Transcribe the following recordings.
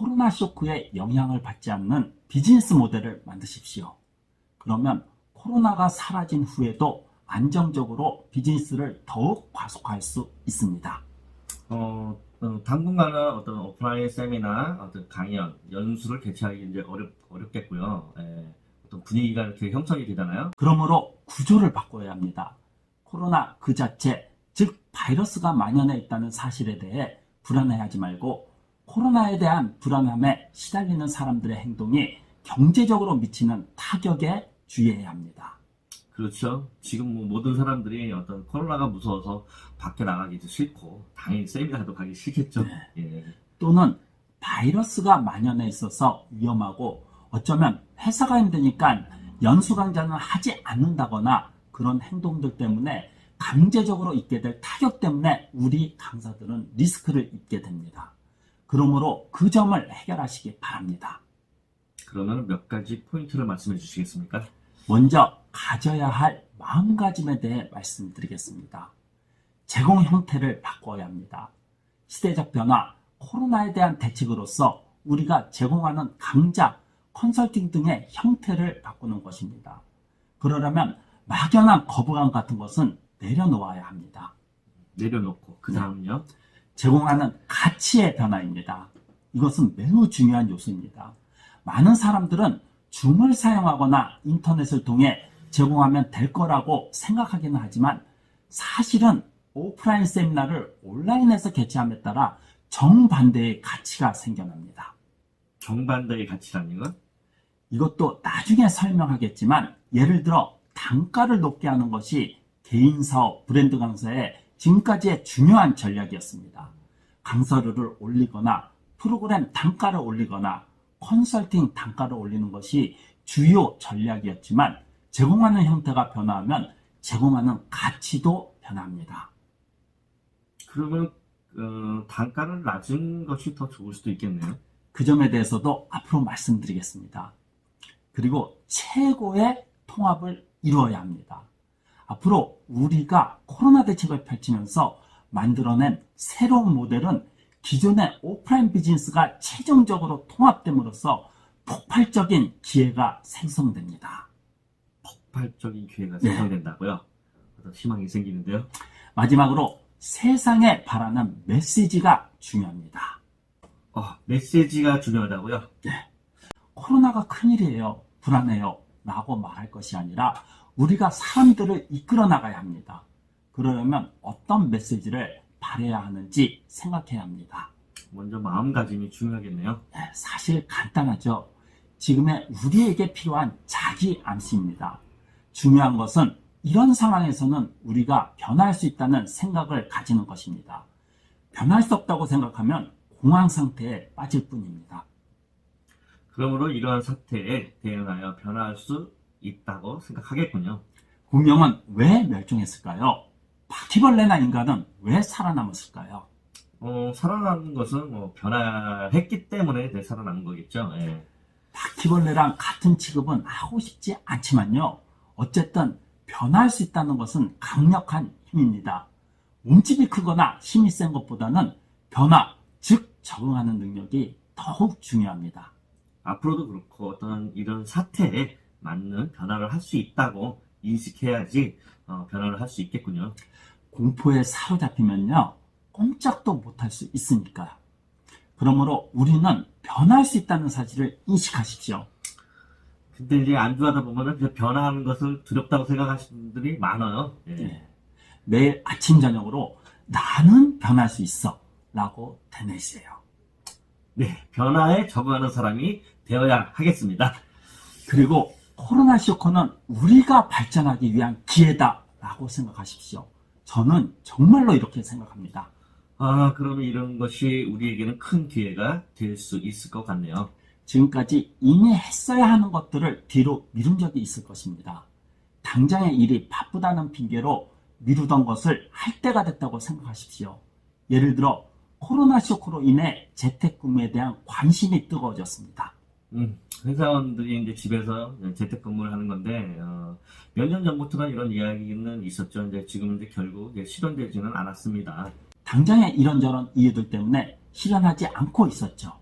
코로나 쇼크에 영향을 받지 않는 비즈니스 모델을 만드십시오. 그러면 코로나가 사라진 후에도 안정적으로 비즈니스를 더욱 과속할 수 있습니다. 당분간은 어떤 오프라인 세미나, 어떤 강연, 연수를 개최하기 이제 어렵겠고요. 어떤 분위기가 이렇게 형성이 되잖아요. 그러므로 구조를 바꿔야 합니다. 코로나 그 자체, 즉 바이러스가 만연해 있다는 사실에 대해 불안해하지 말고 코로나에 대한 불안함에 시달리는 사람들의 행동이 경제적으로 미치는 타격에 주의해야 합니다. 그렇죠. 지금 뭐 모든 사람들이 어떤 코로나가 무서워서 밖에 나가기도 싫고, 당연히 세미나도 가기 싫겠죠. 예. 또는 바이러스가 만연해 있어서 위험하고 어쩌면 회사가 힘드니까 연수 강좌는 하지 않는다거나 그런 행동들 때문에 강제적으로 입게 될 타격 때문에 우리 강사들은 리스크를 입게 됩니다. 그러므로 그 점을 해결하시기 바랍니다. 그러면 몇 가지 포인트를 말씀해 주시겠습니까? 먼저 가져야 할 마음가짐에 대해 말씀드리겠습니다. 제공 형태를 바꿔야 합니다. 시대적 변화, 코로나에 대한 대책으로서 우리가 제공하는 강좌, 컨설팅 등의 형태를 바꾸는 것입니다. 그러려면 막연한 거부감 같은 것은 내려놓아야 합니다. 내려놓고, 그 다음은요? 제공하는 가치의 변화입니다. 이것은 매우 중요한 요소입니다. 많은 사람들은 줌을 사용하거나 인터넷을 통해 제공하면 될 거라고 생각하기는 하지만 사실은 오프라인 세미나를 온라인에서 개최함에 따라 정반대의 가치가 생겨납니다. 정반대의 가치라는 건? 이것도 나중에 설명하겠지만 예를 들어 단가를 높게 하는 것이 개인사업, 브랜드 강사의 지금까지의 중요한 전략이었습니다. 강사료를 올리거나 프로그램 단가를 올리거나 컨설팅 단가를 올리는 것이 주요 전략이었지만 제공하는 형태가 변화하면 제공하는 가치도 변합니다. 그러면 단가를 낮은 것이 더 좋을 수도 있겠네요. 그 점에 대해서도 앞으로 말씀드리겠습니다. 그리고 최고의 통합을 이루어야 합니다. 앞으로 우리가 코로나 대책을 펼치면서 만들어낸 새로운 모델은 기존의 오프라인 비즈니스가 최종적으로 통합됨으로써 폭발적인 기회가 생성됩니다. 폭발적인 기회가 생성된다고요? 어떤 희망이 생기는데요. 마지막으로 세상에 바라는 메시지가 중요합니다. 메시지가 중요하다고요? 코로나가 큰일이에요, 불안해요 라고 말할 것이 아니라 우리가 사람들을 이끌어 나가야 합니다. 그러려면 어떤 메시지를 발해야 하는지 생각해야 합니다. 먼저 마음가짐이 중요하겠네요. 사실 간단하죠. 지금의 우리에게 필요한 자기 암시입니다. 중요한 것은 이런 상황에서는 우리가 변할 수 있다는 생각을 가지는 것입니다. 변할 수 없다고 생각하면 공황 상태에 빠질 뿐입니다. 그러므로 이러한 사태에 대응하여 변화할 수 있다고 생각하겠군요. 공룡은 왜 멸종했을까요? 바퀴벌레나 인간은 왜 살아남았을까요? 살아남은 것은 변화했기 때문에 살아남은 거겠죠. 예. 바퀴벌레랑 같은 취급은 하고 싶지 않지만요. 어쨌든 변할 수 있다는 것은 강력한 힘입니다. 몸집이 크거나 힘이 센 것보다는 변화, 즉 적응하는 능력이 더욱 중요합니다. 앞으로도 그렇고 어떤 이런 사태에 맞는 변화를 할 수 있다고 인식해야지 변화를 할 수 있겠군요. 공포에 사로잡히면요, 꼼짝도 못할 수 있으니까요. 그러므로 우리는 변할 수 있다는 사실을 인식하십시오. 근데 이제 안주하다 보면은 그냥 변화하는 것을 두렵다고 생각하시는 분들이 많아요. 예. 매일 아침 저녁으로 나는 변할 수 있어 라고 되뇌세요. 네, 변화에 적응하는 사람이 되어야 하겠습니다. 그리고 코로나 쇼크는 우리가 발전하기 위한 기회다 라고 생각하십시오. 저는 정말로 이렇게 생각합니다. 그러면 이런 것이 우리에게는 큰 기회가 될 수 있을 것 같네요. 지금까지 이미 했어야 하는 것들을 뒤로 미룬 적이 있을 것입니다. 당장의 일이 바쁘다는 핑계로 미루던 것을 할 때가 됐다고 생각하십시오. 예를 들어 코로나 쇼크로 인해 재택근무에 대한 관심이 뜨거워졌습니다. 회사원들이 이제 집에서 재택근무를 하는 건데 몇 년 전부터는 이런 이야기는 있었죠. 이제 지금 이제 결국 실현되지는 않았습니다. 당장의 이런저런 이유들 때문에 실현하지 않고 있었죠.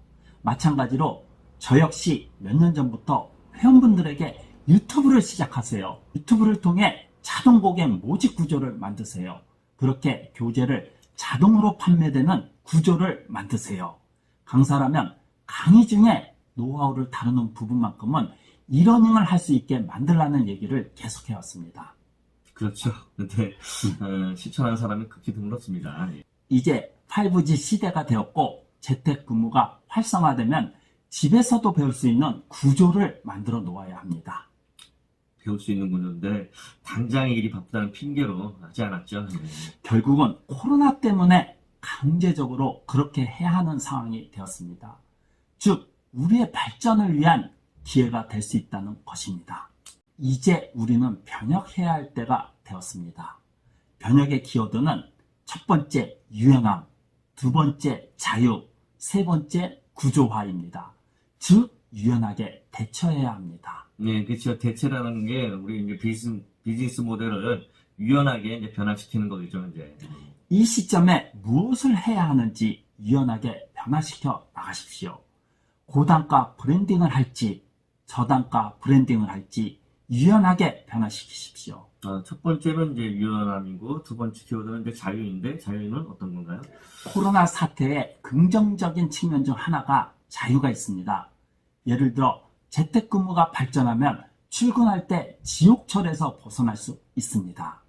마찬가지로 저 역시 몇 년 전부터 회원분들에게 유튜브를 시작하세요. 유튜브를 통해 자동 고객 모집 구조를 만드세요. 그렇게 교재를 자동으로 판매되는 구조를 만드세요. 강사라면 강의 중에 노하우를 다루는 부분만큼은 이러닝을 할 수 있게 만들라는 얘기를 계속해 왔습니다. 그렇죠. 근데 실천하는 사람이 극히 드물었습니다. 예. 이제 5G 시대가 되었고 재택근무가 활성화되면 집에서도 배울 수 있는 구조를 만들어 놓아야 합니다. 배울 수 있는 구조인데 당장 일이 바쁘다는 핑계로 하지 않았죠. 예. 결국은 코로나 때문에 강제적으로 그렇게 해야 하는 상황이 되었습니다. 즉, 우리의 발전을 위한 기회가 될 수 있다는 것입니다. 이제 우리는 변혁해야 할 때가 되었습니다. 변혁의 키워드는 첫 번째 유연함, 두 번째 자유, 세 번째 구조화입니다. 즉, 유연하게 대처해야 합니다. 네, 그렇죠. 대체라는 게 우리 이제 비즈니스 모델을 유연하게 이제 변화시키는 거겠죠, 이제. 이 시점에 무엇을 해야 하는지 유연하게 변화시켜 나가십시오. 고단가 브랜딩을 할지, 저단가 브랜딩을 할지 유연하게 변화시키십시오. 첫 번째는 이제 유연함이고 두 번째 키워드는 이제 자유인데 자유는 어떤 건가요? 코로나 사태의 긍정적인 측면 중 하나가 자유가 있습니다. 예를 들어 재택근무가 발전하면 출근할 때 지옥철에서 벗어날 수 있습니다.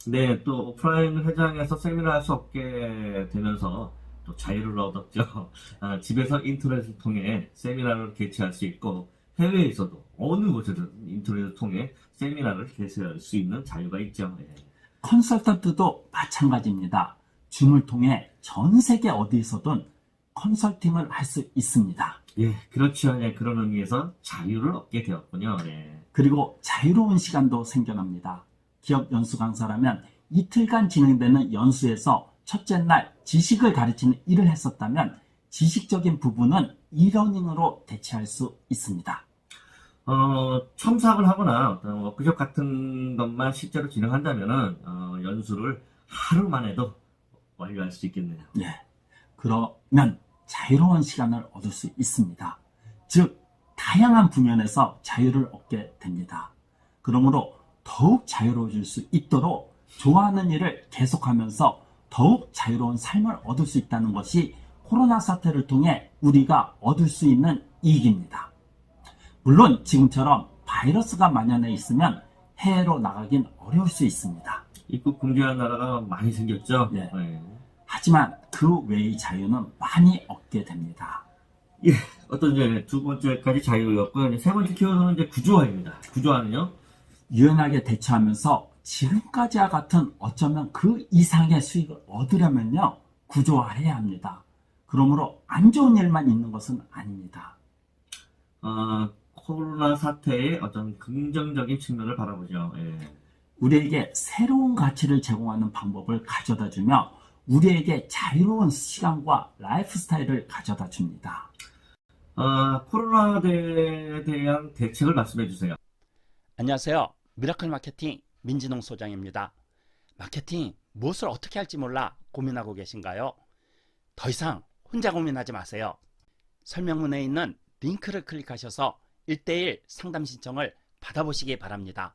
네, 또 오프라인 회장에서 세미나 할 수 없게 되면서 또 자유를 얻었죠. 집에서 인터넷을 통해 세미나를 개최할 수 있고 해외에서도 어느 곳에든 인터넷을 통해 세미나를 개최할 수 있는 자유가 있죠. 예. 컨설턴트도 마찬가지입니다. 줌을 통해 전 세계 어디에서든 컨설팅을 할 수 있습니다. 예, 그렇죠. 예, 그런 의미에서 자유를 얻게 되었군요. 예. 그리고 자유로운 시간도 생겨납니다. 기업 연수 강사라면 이틀간 진행되는 연수에서 첫째 날 지식을 가르치는 일을 했었다면 지식적인 부분은 이러닝으로 대체할 수 있습니다. 첨삭을 하거나 어떤 워크숍 같은 것만 실제로 진행한다면은 연수를 하루만 해도 완료할 수 있겠네요. 예. 그러면 자유로운 시간을 얻을 수 있습니다. 즉, 다양한 부면에서 자유를 얻게 됩니다. 그러므로 더욱 자유로워질 수 있도록 좋아하는 일을 계속하면서 더욱 자유로운 삶을 얻을 수 있다는 것이 코로나 사태를 통해 우리가 얻을 수 있는 이익입니다. 물론 지금처럼 바이러스가 만연해 있으면 해외로 나가긴 어려울 수 있습니다. 입국 금지한 나라가 많이 생겼죠. 예. 예. 하지만 그 외의 자유는 많이 얻게 됩니다. 예, 어떤 이제 두 번째까지 자유였고요. 이제 세 번째 키워드는 이제 구조화입니다. 구조화는요? 유연하게 대처하면서 지금까지와 같은 어쩌면 그 이상의 수익을 얻으려면요, 구조화해야 합니다. 그러므로 안 좋은 일만 있는 것은 아닙니다. 코로나 사태의 어떤 긍정적인 측면을 바라보죠. 예. 우리에게 새로운 가치를 제공하는 방법을 가져다 주며 우리에게 자유로운 시간과 라이프 스타일을 가져다 줍니다. 코로나에 대한 대책을 말씀해 주세요. 안녕하세요. 미라클 마케팅 민진홍 소장입니다. 마케팅 무엇을 어떻게 할지 몰라 고민하고 계신가요? 더 이상 혼자 고민하지 마세요. 설명문에 있는 링크를 클릭하셔서 1:1 상담 신청을 받아보시기 바랍니다.